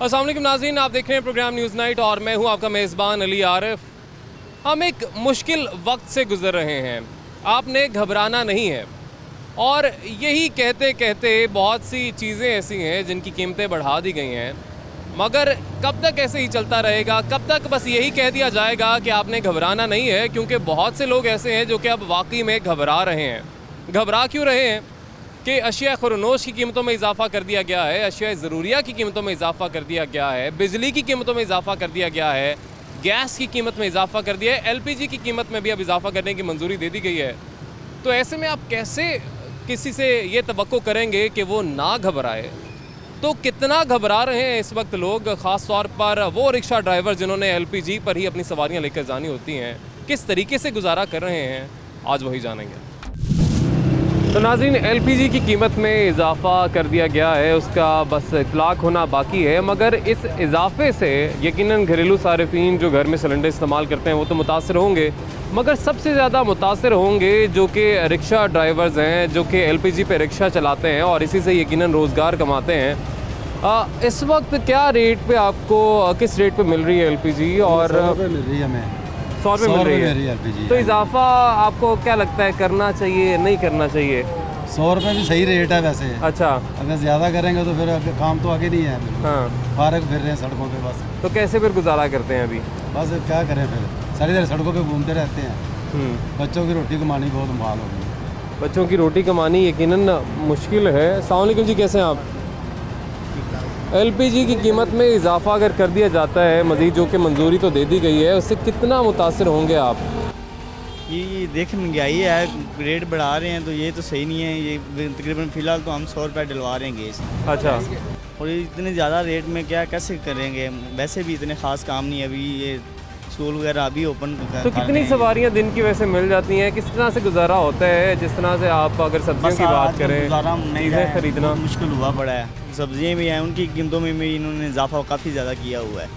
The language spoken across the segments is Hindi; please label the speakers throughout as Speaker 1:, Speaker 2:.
Speaker 1: अस्सलाम वालेकुम नाज़रीन, आप देख रहे हैं प्रोग्राम न्यूज़ नाइट और मैं हूं आपका मेज़बान अली आरिफ। हम एक मुश्किल वक्त से गुज़र रहे हैं, आपने घबराना नहीं है। और यही कहते कहते बहुत सी चीज़ें ऐसी हैं जिनकी कीमतें बढ़ा दी गई हैं, मगर कब तक ऐसे ही चलता रहेगा? कब तक बस यही कह दिया जाएगा कि आपने घबराना नहीं है? क्योंकि बहुत से लोग ऐसे हैं जो कि अब वाकई में घबरा रहे हैं। घबरा क्यों रहे हैं? कि अशिया खुरनोश की कीमतों में इजाफ़ा कर दिया गया है, अशिया ज़रूरिया की कीमतों में इजाफ़ा कर दिया गया है, बिजली की कीमतों में इजाफ़ा कर दिया गया है, गैस की कीमत में इजाफ़ा कर दिया है, LPG की कीमत में भी अब इजाफ़ा करने की मंजूरी दे दी गई है। तो ऐसे में आप कैसे किसी से ये तवक्को करेंगे कि वो ना घबराए? तो कितना घबरा रहे हैं इस वक्त लोग, ख़ास तौर पर वो रिक्शा ड्राइवर जिन्होंने LPG पर ही अपनी सवारियाँ लेकर जानी होती हैं, किस तरीके से गुजारा कर रहे हैं, आज वही जानेंगे। तो नाज़रीन, LPG की कीमत में इजाफ़ा कर दिया गया है, उसका बस इतलाक़ होना बाकी है, मगर इस इजाफ़े से यकीनन घरेलू सारिफीन जो घर में सिलेंडर इस्तेमाल करते हैं वो तो मुतासर होंगे, मगर सबसे ज़्यादा मुतासर होंगे जो कि रिक्शा ड्राइवर्स हैं, जो कि LPG पे रिक्शा चलाते हैं और इसी से यकीनन रोज़गार कमाते हैं। इस वक्त क्या रेट पे आपको, किस रेट पे मिल रही है LPG? और
Speaker 2: 100 रुपये मिल रही है हमें,
Speaker 1: 100 रुपये मिल रही है
Speaker 2: LPG।
Speaker 1: तो इजाफा आपको क्या लगता है, करना चाहिए नहीं करना चाहिए?
Speaker 2: 100 रुपये भी सही रेट है वैसे।
Speaker 1: अच्छा,
Speaker 2: अगर ज़्यादा करेंगे तो फिर काम तो आगे नहीं है।
Speaker 1: हाँ,
Speaker 2: फारग फिर रहे हैं सड़कों पे बस।
Speaker 1: तो कैसे फिर गुजारा करते हैं अभी?
Speaker 2: बस क्या करें, फिर सारी देर सड़कों पे घूमते रहते हैं। बच्चों की रोटी कमानी बहुत मुहाल हो गई।
Speaker 1: बच्चों की रोटी कमानी यकीनन मुश्किल है। अस्सलाम वालेकुम जी, कैसे हैं आप? LPG की कीमत में इजाफा अगर कर दिया जाता है मज़ीद, जो कि मंजूरी तो दे दी गई है, उससे कितना मुतासर होंगे आप?
Speaker 3: ये देख महंगाई है, रेट बढ़ा रहे हैं तो ये तो सही नहीं है। ये तकरीबन फ़िलहाल तो हम 100 रुपये डलवा रहे हैं गैस।
Speaker 1: अच्छा,
Speaker 3: और ये इतने ज़्यादा रेट में क्या कैसे करेंगे? वैसे भी इतने ख़ास काम नहीं है अभी, ये स्कूल वगैरह अभी ओपन
Speaker 1: तो कितनी सवारियाँ दिन की वैसे मिल जाती हैं? किस तरह से गुजारा होता है? जिस तरह से आप अगर सब्जियों की बात करें, चीज़ें खरीदना
Speaker 3: मुश्किल हुआ पड़ा है। सब्जियाँ भी हैं, उनकी कीमतों में भी इन्होंने इजाफा काफ़ी ज़्यादा किया हुआ है।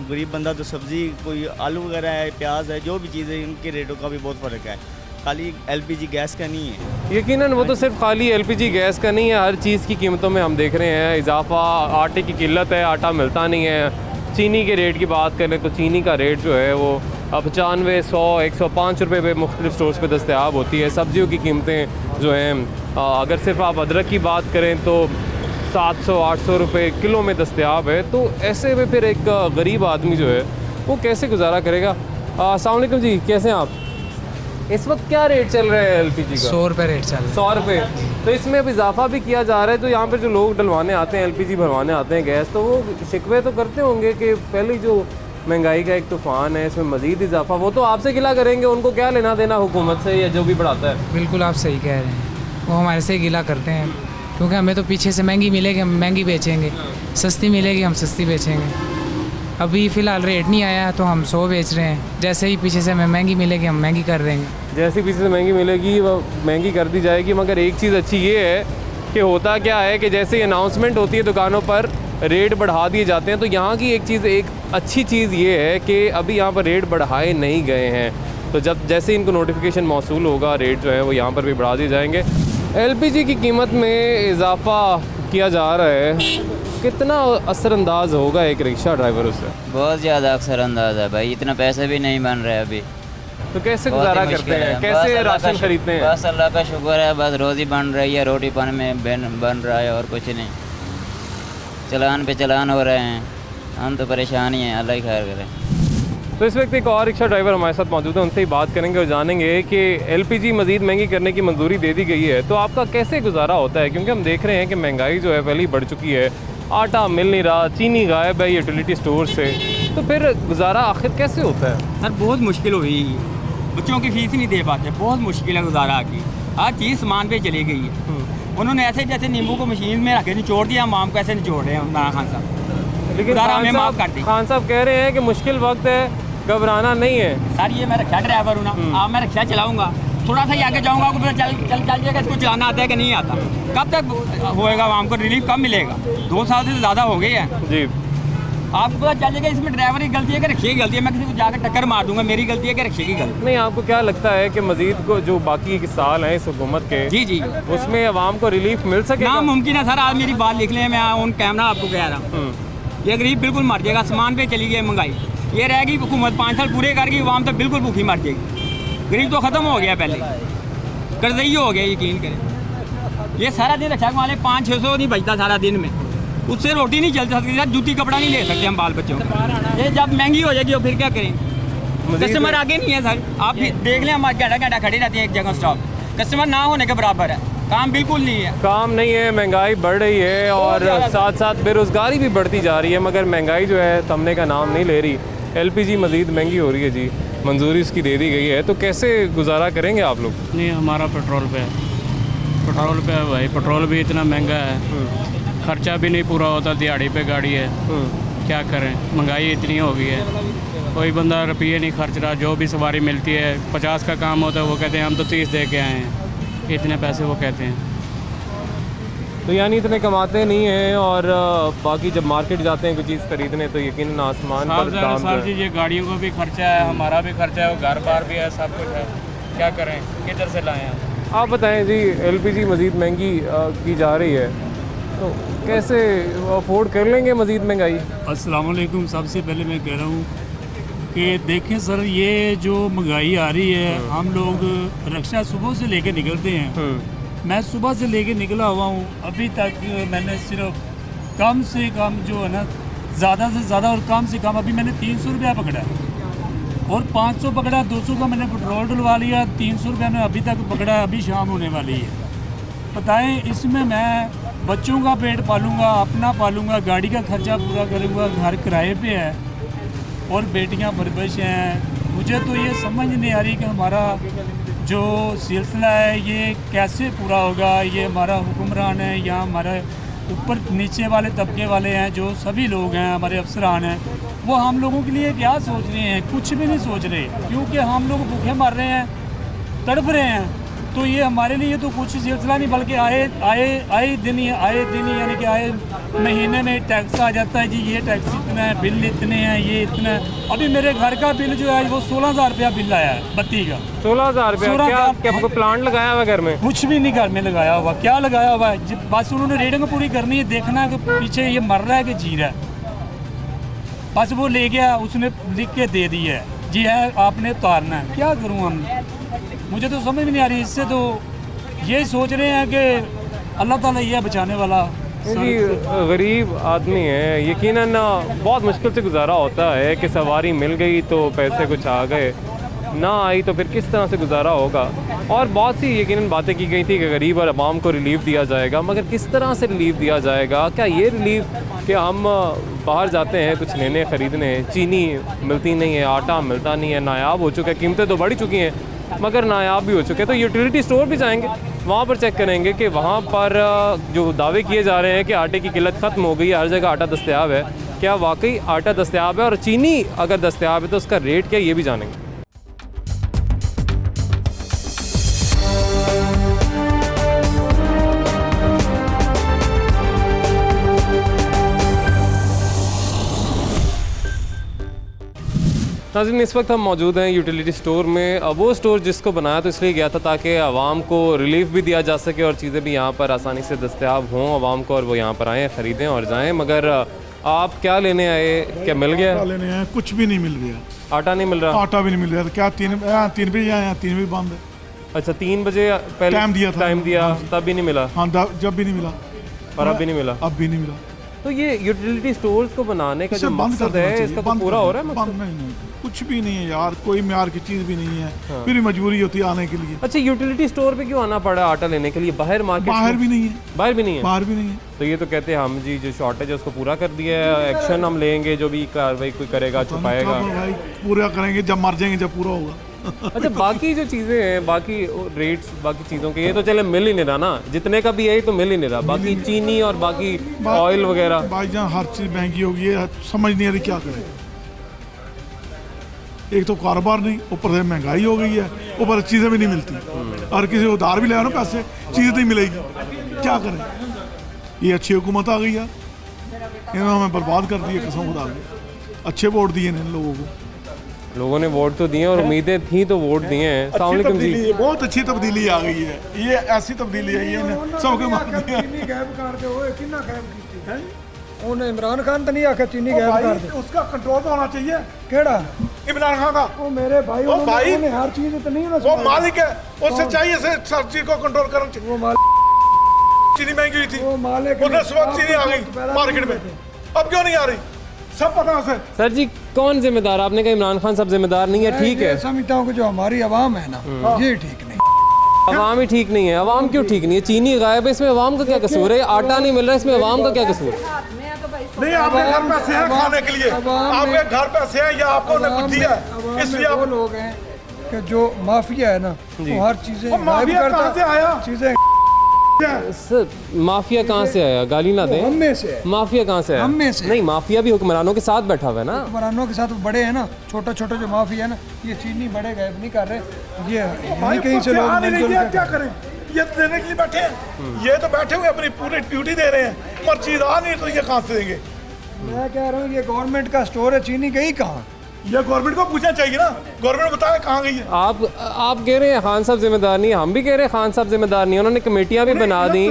Speaker 3: गरीब बंदा तो सब्ज़ी, कोई आलू वगैरह है, प्याज है, जो भी चीज़ है, उनके रेटों का भी बहुत फ़र्क है। खाली LPG गैस का नहीं है।
Speaker 1: यकीनन वो तो सिर्फ खाली LPG गैस का नहीं है, हर चीज़ की कीमतों में हम देख रहे हैं इजाफा। आटे की किल्लत है, आटा मिलता नहीं है। चीनी के रेट की बात करें तो चीनी का रेट जो है वो अब 95, 100, 105 रुपये पे मुख्तलिफ स्टोर्स पे दस्तयाब होती है। सब्जियों की कीमतें जो हैं, अगर सिर्फ आप अदरक की बात करें तो 700, 800 रुपये किलो में दस्तयाब है। तो ऐसे में फिर एक गरीब आदमी जो है वो कैसे गुजारा करेगा? अस्सलाम वालेकुम जी, कैसे हैं आप? इस वक्त क्या रेट चल रहा है LPG का?
Speaker 4: 100 रुपये रेट चल रहा है।
Speaker 1: 100 रुपये। तो इसमें अब इजाफा भी किया जा रहा है, तो यहाँ पर जो लोग डलवाने आते हैं, LPG भरवाने आते हैं गैस, तो वो शिकवे तो करते होंगे कि पहले जो महंगाई का एक तूफ़ान है, इसमें मज़ीद इजाफा। वो तो आपसे गिला करेंगे, उनको क्या लेना देना हुकूमत से या जो भी बढ़ाता है? बिल्कुल
Speaker 4: आप सही कह रहे हैं, वो हमारे से गिला करते हैं, क्योंकि हमें तो पीछे से महंगी मिलेगी हम महंगी बेचेंगे, सस्ती मिलेगी हम सस्ती बेचेंगे। अभी फ़िलहाल रेट नहीं आया तो हम 100 बेच रहे हैं, जैसे ही पीछे से हमें महंगी मिलेगी हम महंगी कर देंगे।
Speaker 1: जैसे ही पीछे से महंगी मिलेगी वो महंगी कर दी जाएगी। मगर एक चीज़ अच्छी ये है कि होता क्या है कि जैसे ही अनाउंसमेंट होती है दुकानों पर रेट बढ़ा दिए जाते हैं, तो यहाँ की एक अच्छी चीज़ ये है कि अभी यहाँ पर रेट बढ़ाए नहीं गए हैं। तो जब जैसे इनको नोटिफिकेशन मौसूल होगा, रेट जो है वो यहाँ पर भी बढ़ा दिए जाएंगे। LPG की कीमत में इजाफा किया जा रहा है, कितना असरअंदाज होगा एक रिक्शा ड्राइवर उससे?
Speaker 5: बहुत ज़्यादा असरअंदाज है भाई, इतना पैसे भी नहीं बन रहे अभी।
Speaker 1: तो कैसे गुजारा करते हैं, कैसे राशन खरीदते हैं?
Speaker 5: बस अल्लाह का शुक्र है, बस रोज़ी बन रही है, रोटी पानी में बन रहा है और कुछ नहीं। चलान पे चलान हो रहे हैं, हम तो परेशान ही हैं, अल्लाह ही खैर करे।
Speaker 1: तो इस वक्त एक और रिक्शा ड्राइवर हमारे साथ मौजूद है, उनसे ही बात करेंगे और जानेंगे कि LPG मज़ीद महंगी करने की मंजूरी दे दी गई है तो आपका कैसे गुजारा होता है? क्योंकि हम देख रहे हैं कि महंगाई जो है पहले ही बढ़ चुकी है, आटा मिल नहीं रहा, चीनी गायब है यूटिलिटी स्टोर से, तो फिर गुजारा आखिर कैसे होता है?
Speaker 6: सर बहुत मुश्किल हुई, बच्चों की फीस नहीं दे पाते, बहुत मुश्किल है गुजारा की। हर चीज़ सामान पे चली गई है। उन्होंने ऐसे जैसे नींबू को मशीन में रख के निचोड़ दिया, हम आम को ऐसे निचोड़ रहे हैं इमरान खान साहब।
Speaker 1: लेकिन खान साहब कह रहे हैं कि मुश्किल वक्त है, घबराना नहीं है।
Speaker 6: सर ये मैं रक्षा ड्राइवर हूँ ना, आप मैं रक्षा चलाऊँगा, थोड़ा सा ही आगे जाऊँगा आपको पता चल जाएगा इसको चलाना आता है कि नहीं आता। कब तक होएगा, हमको रिलीफ कब मिलेगा? 2 साल से ज़्यादा हो गए हैं
Speaker 1: जी।
Speaker 6: आपको पता चल जाएगा इसमें ड्राइवर की गलती है कि रिक्शे की गलती है। मैं किसी को जाकर टक्कर मार दूंगा, मेरी गलती है कि रिक्शे की गलती?
Speaker 1: नहीं, आपको क्या लगता है कि मजीद को जो बाकी के साल हैं इस हुकूमत के,
Speaker 6: जी जी,
Speaker 1: उसमें आवाम को रिलीफ मिल सके?
Speaker 6: नामुमकिन है सर, आज मेरी बात लिख लें, मैं ऑन कैमरा आपको कह रहा हूँ। ये गरीब बिल्कुल मर जाएगा। आसमान पे चली गई महंगाई, ये रहेगी हुकूमत 5 साल पूरे करके आवाम तो बिल्कुल भूखी मर जाएगी। गरीब तो ख़त्म हो गया, पहले कर्जई हो गया, यकीन करें। ये सारा दिन रक्षा वाले 500-600 नहीं बचता सारा दिन में, उससे रोटी नहीं चल सकती, जूती कपड़ा नहीं ले सकते हम बाल बच्चों को। ये जब महंगी हो जाएगी और फिर क्या करें? कस्टमर आगे नहीं है सर, आप देख लें, हमारे घंटा खड़ी रहती है एक जगह स्टॉप, कस्टमर ना होने के बराबर है, काम बिल्कुल नहीं है।
Speaker 1: काम नहीं है, महंगाई बढ़ रही है और साथ साथ बेरोज़गारी भी बढ़ती जा रही है, मगर महंगाई जो है थमने का नाम नहीं ले रही। एलपीजी मज़ीद महंगी हो रही है जी, मंजूरी उसकी दे दी गई है, तो कैसे गुजारा करेंगे आप लोग?
Speaker 7: नहीं, हमारा पेट्रोल पे है, पेट्रोल पे है भाई, पेट्रोल भी इतना महंगा है, खर्चा भी नहीं पूरा होता, दिहाड़ी पे गाड़ी है, क्या करें, महंगाई इतनी हो गई है, कोई बंदा रुपये नहीं खर्च रहा। जो भी सवारी मिलती है 50 का काम होता है, वो कहते हैं हम तो 30 दे के आए हैं, इतने पैसे वो कहते हैं।
Speaker 1: तो यानी इतने कमाते नहीं हैं और बाकी जब मार्केट जाते हैं कोई चीज़ खरीदने तो यकीन आसमान पर दाम जो
Speaker 7: साहब
Speaker 1: है।
Speaker 7: जी, ये गाड़ियों को भी खर्चा है, हमारा भी खर्चा है, घर बार भी है, सब कुछ है, क्या करें, किधर से लाएं हम?
Speaker 1: आप बताएं जी, एलपीजी मज़ीद महंगी की जा रही है, तो कैसे अफोर्ड कर लेंगे मज़ीद महंगाई?
Speaker 8: अस्सलाम वालेकुम। सबसे पहले मैं कह रहा हूँ कि देखें सर, ये जो महंगाई आ रही है, हम लोग रक्षा सुबह से लेके निकलते हैं, मैं सुबह से लेके निकला हुआ हूँ, अभी तक मैंने सिर्फ कम से कम जो है ना, ज़्यादा से ज़्यादा और कम से कम अभी मैंने 300 रुपया पकड़ा है और 500 पकड़ा, 200 का मैंने पेट्रोल डलवा लिया, 300 रुपया मैं अभी तक पकड़ा है, अभी शाम होने वाली है। बताएं, इसमें मैं बच्चों का पेट पालूंगा, अपना पालूंगा, गाड़ी का खर्चा पूरा करूंगा, घर किराए पे है और बेटियां परवरिश हैं। मुझे तो ये समझ नहीं आ रही कि हमारा जो सिलसिला है ये कैसे पूरा होगा। ये हमारा हुक्मरान है या हमारे ऊपर नीचे वाले तबके वाले हैं, जो सभी लोग हैं, हमारे अफसरान हैं, वो हम लोगों के लिए क्या सोच रहे हैं? कुछ भी नहीं सोच रहे, क्योंकि हम लोग भूखे मर रहे हैं, तड़प रहे हैं। तो ये हमारे लिए तो कुछ सिलसिला नहीं, बल्कि आए दिन ही यानी कि आए महीने में टैक्स आ जाता है जी, ये टैक्स इतना है, बिल इतने हैं, ये इतना है। अभी मेरे घर का बिल जो है वो 16,000 रुपया बिल आया है बत्ती का।
Speaker 1: 16,000 रुपया? क्या आपको प्लांट लगाया हुआ घर में?
Speaker 8: कुछ भी नहीं घर में लगाया हुआ, क्या लगाया हुआ है? बस उन्होंने रेडिंग पूरी करनी है, देखना है कि पीछे ये मर रहा है कि जी रहा है, बस वो ले गया, उसने लिख के दे दी है जी, है आपने उतारना है। क्या करूँ हम, मुझे तो समझ में नहीं आ रही। इससे तो ये सोच रहे हैं कि अल्लाह ताला ये बचाने वाला।
Speaker 1: जी, गरीब आदमी है, यकीनन बहुत मुश्किल से गुजारा होता है कि सवारी मिल गई तो पैसे कुछ आ गए, ना आई तो फिर किस तरह से गुजारा होगा। और बहुत सी यकीनन बातें की गई थी कि गरीब और अवाम को रिलीफ दिया जाएगा, मगर किस तरह से रिलीफ दिया जाएगा? क्या ये रिलीफ कि हम बाहर जाते हैं कुछ लेने ख़रीदने, चीनी मिलती नहीं है, आटा मिलता नहीं है, नायाब हो चुका है, कीमतें तो बढ़ चुकी हैं मगर नायाब भी हो चुके हैं, तो यूटिलिटी स्टोर भी जाएंगे, वहाँ पर चेक करेंगे कि वहाँ पर जो दावे किए जा रहे हैं कि आटे की किल्लत ख़त्म हो गई है, हर जगह आटा दस्तयाब है, क्या वाकई आटा दस्तयाब है? और चीनी अगर दस्तयाब है तो उसका रेट क्या, ये भी जानेंगे। नाज़रीन, इस वक्त हम मौजूद हैं यूटिलिटी स्टोर में। वो स्टोर जिसको बनाया तो इसलिए गया था ताकि आवाम को रिलीफ भी दिया जा सके और चीज़ें भी यहाँ पर आसानी से दस्तयाब हों आवाम को, और वो यहाँ पर आएँ, ख़रीदें और जाएँ। मगर आप क्या लेने आए, क्या मिल गया?
Speaker 9: आटा लेने आए, कुछ भी नहीं मिल रहा।
Speaker 1: आटा नहीं मिल रहा?
Speaker 9: आटा भी नहीं मिल रहा। क्या 3 बजे आए, 3 बजे बंद है।
Speaker 1: अच्छा, 3 बजे पहले टाइम दिया तब भी नहीं मिला?
Speaker 9: हाँ, जब भी नहीं मिला
Speaker 1: और अब भी नहीं मिला? अब
Speaker 9: भी नहीं मिला।
Speaker 1: तो ये यूटिलिटी स्टोर्स को बनाने का जो मकसद है इसका तो पूरा हो रहा है?
Speaker 9: बंद नहीं, कुछ भी नहीं है यार, कोई म्यार की चीज़ भी नहीं है। हाँ। फिर मजबूरी होती है आने के लिए।
Speaker 1: अच्छा, यूटिलिटी स्टोर पे क्यों आना पड़ा आटा लेने के लिए? बाहर मार्केट
Speaker 9: बाहर भी नहीं है।
Speaker 1: बाहर भी नहीं है?
Speaker 9: बाहर भी नहीं है।
Speaker 1: तो ये तो कहते हैं हम जी जो शॉर्टेज है उसको पूरा कर दिया है, एक्शन हम लेंगे, जो भी कार्रवाई कोई करेगा छुपाएगा।
Speaker 9: भाई पूरा करेंगे जब मर जाएंगे, जब पूरा होगा।
Speaker 1: अच्छा, बाकी जो चीज़ें हैं, बाकी रेट्स बाकी चीज़ों के, ये तो चले मिल ही नहीं रहा ना, जितने का भी है तो मिल ही नहीं रहा। बाकी चीनी और बाकी ऑयल वगैरह
Speaker 9: भाईजान हर चीज़ महंगी हो गई है, समझ नहीं आ रही क्या करें। एक तो कारोबार नहीं, ऊपर से महंगाई हो गई है, ऊपर चीज़ें भी नहीं मिलती, और किसी उधार भी ले ना पैसे, चीज़ नहीं मिलेगी, क्या करें। ये अच्छी हुकूमत आ गई है, इन्होंने हमें बर्बाद कर दी है, कसम खुदा की। अच्छे वोट दिए इन लोगों को,
Speaker 1: लोगों ने वोट तो दिए और उम्मीदें थी तो वोट दिए हैं। अस्सलाम वालेकुम जी।
Speaker 9: बहुत अच्छी तब्दीली आ गई है, ये ऐसी तब्दीली आई है सबके
Speaker 10: ਉਹਨੇ ਇਮਰਾਨ ਖਾਨ ਤਾਂ ਨਹੀਂ ਆਖਿਆ ਚੀਨੀ ਗਾਇਬ ਕਰ ਦੇ
Speaker 9: उसका कंट्रोल तो होना चाहिए
Speaker 10: ਕਿਹੜਾ
Speaker 9: इमरान खान का
Speaker 10: ਉਹ ਮੇਰੇ ਭਾਈ
Speaker 9: ਉਹ ਭਾਈ,
Speaker 10: ਉਹਨੇ ਹਰ ਚੀਜ਼ ਤੇ ਨਹੀਂ
Speaker 9: वो मालिक है उससे चाहिए से हर चीज को कंट्रोल करना चाहिए
Speaker 10: ਉਹ ਮਾलिक
Speaker 9: चीनी महंगी हुई थी
Speaker 10: वो मालिक
Speaker 9: उधर उस वक्त चीनी आ गई मार्केट में अब क्यों नहीं आ रही सब पता है उसे
Speaker 1: सर जी कौन जिम्मेदार? आपने कहा इमरान खान सब जिम्मेदार नहीं है, ठीक है।
Speaker 10: समझता हूँ कि जो हमारी आवाम है ना ये ठीक नहीं
Speaker 1: अवाम ही ठीक नहीं है। अवाम क्यों ठीक नहीं है? चीनी गायब है, इसमें अवाम का क्या कसूर है? आटा नहीं मिल रहा है, इसमें अवाम का क्या कसूर है?
Speaker 9: नहीं आपके घर पैसे हैं खाने के लिए, आपके घर पैसे हैं या आपको ने कुछ दिया है इसलिए
Speaker 10: वो
Speaker 9: आप
Speaker 10: लोग हैं कि जो माफिया है ना वो हर चीजें गायब
Speaker 9: माफिया
Speaker 10: करता
Speaker 9: कहाँ से आया
Speaker 10: चीजें
Speaker 1: सर माफिया कहाँ से आया? गाली ना दें।
Speaker 10: हम में से है
Speaker 1: माफिया कहाँ से आया?
Speaker 10: हम में से।
Speaker 1: नहीं, माफिया भी हुक्मरानों के साथ बैठा हुआ है ना।
Speaker 10: हुक्मरानों के साथ बड़े हैं ना, छोटा छोटा जो माफिया है ना, ये चीनी बड़े गायब नहीं कर रहे, ये
Speaker 9: भाई
Speaker 10: कहीं से लोग
Speaker 9: आ नहीं
Speaker 10: मिलजुल
Speaker 9: रही है,
Speaker 10: के
Speaker 9: क्या करें? ये देने के लिए बैठे हैं, ये तो बैठे हुए अपनी पूरी ड्यूटी दे रहे हैं, पर चीज आ नहीं तो ये कहाँ से देंगे?
Speaker 10: मैं कह रहा हूँ ये गवर्नमेंट का स्टोर है, चीनी गई कहाँ?
Speaker 9: ये गवर्नमेंट को पूछना चाहिए ना, गवर्नमेंट बताए कहाँ गई है।
Speaker 1: आप कह रहे हैं खान साहब जिम्मेदार नहीं है, हम भी कह रहे हैं खान साहब जिम्मेदार नहीं है। उन्होंने कमेटियां भी बना दी,